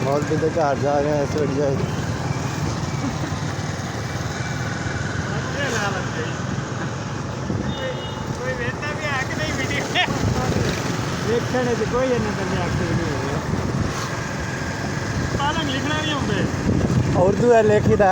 मौलवी के घर जा रहे हैं इस वक्त जाए देखने से कोई नहीं लिखना नहीं होंगे उर्दू है लिखी था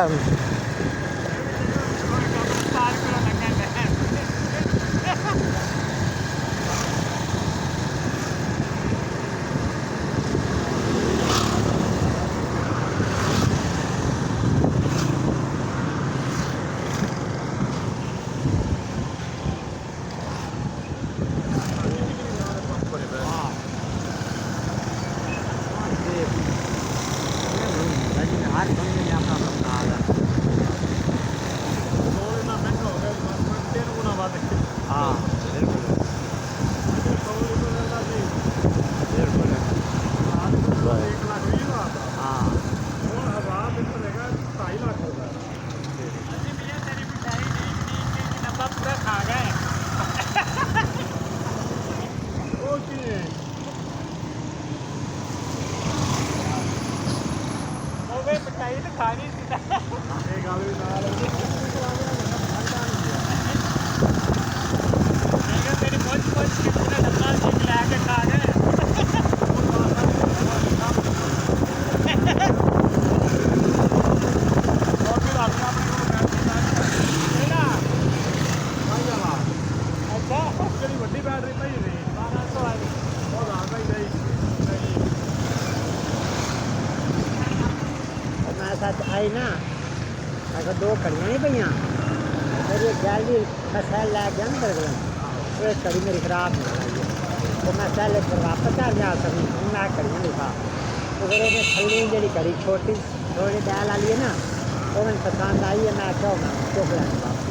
आई ना अगर दो कड़ियाँ नहीं पईयां मेरी गैलरी मैं सैल लैके अंदर गया एक कड़ी मेरी खराब हो गई तो मैं सैल पर वापस आ जा सकूँ मैं कड़ियाँ लिखा तो फिर उसने थली जी कड़ी छोटी थोड़ी डाल वाली है ना वो मैंने पसंद आई है मैं क्या मैं चुप लैके वापस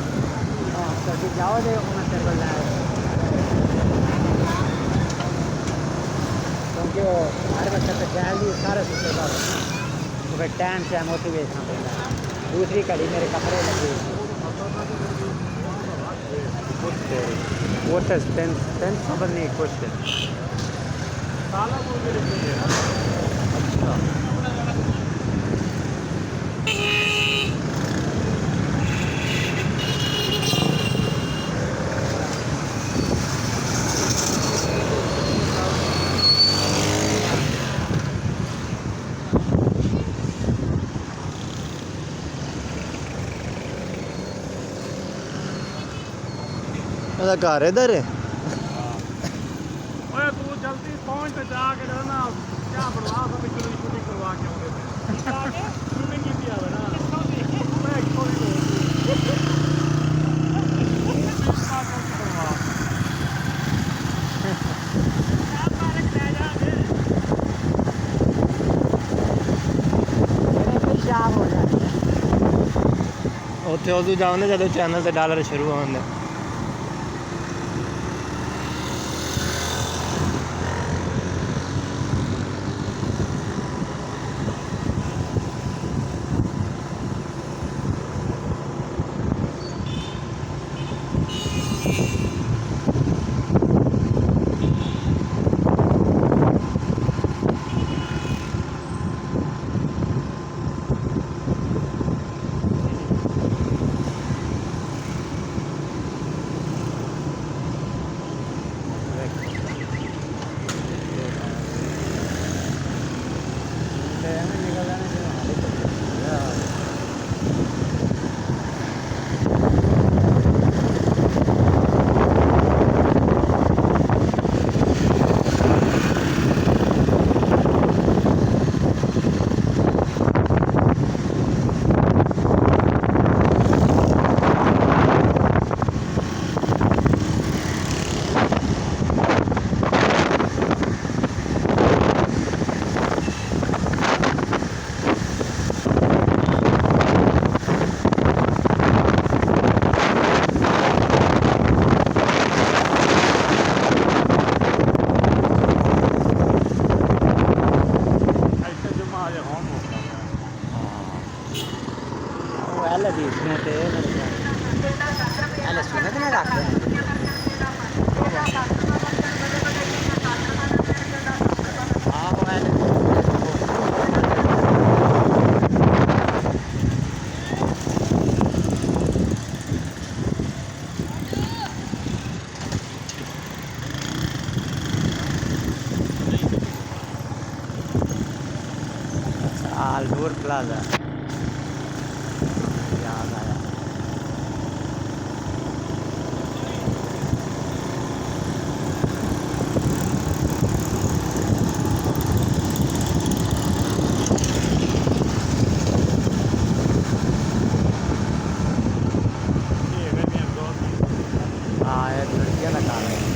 हाँ तो जाओ दे मैं तेरे को लाया क्योंकि वो हर वक्त गैलरी सारे सुखेगा तो फिर टाइम से मोटिवेशन पड़ता है दूसरी कड़ी मेरे कपड़े लगे वो टेंथ खबर नहीं कुछ अच्छा घर इधर है तू जल्दी पहुंच तो जाके ना क्या बनवा सब शूटिंग करवा के आउंगे शूटिंग की आवे ना मैं थोड़ी उत्थे उदू जाओ जो चैनल से डॉलर शुरू होने नूर प्लाजा याद आया हाँ ये लड़कियाँ लगा रहे हैं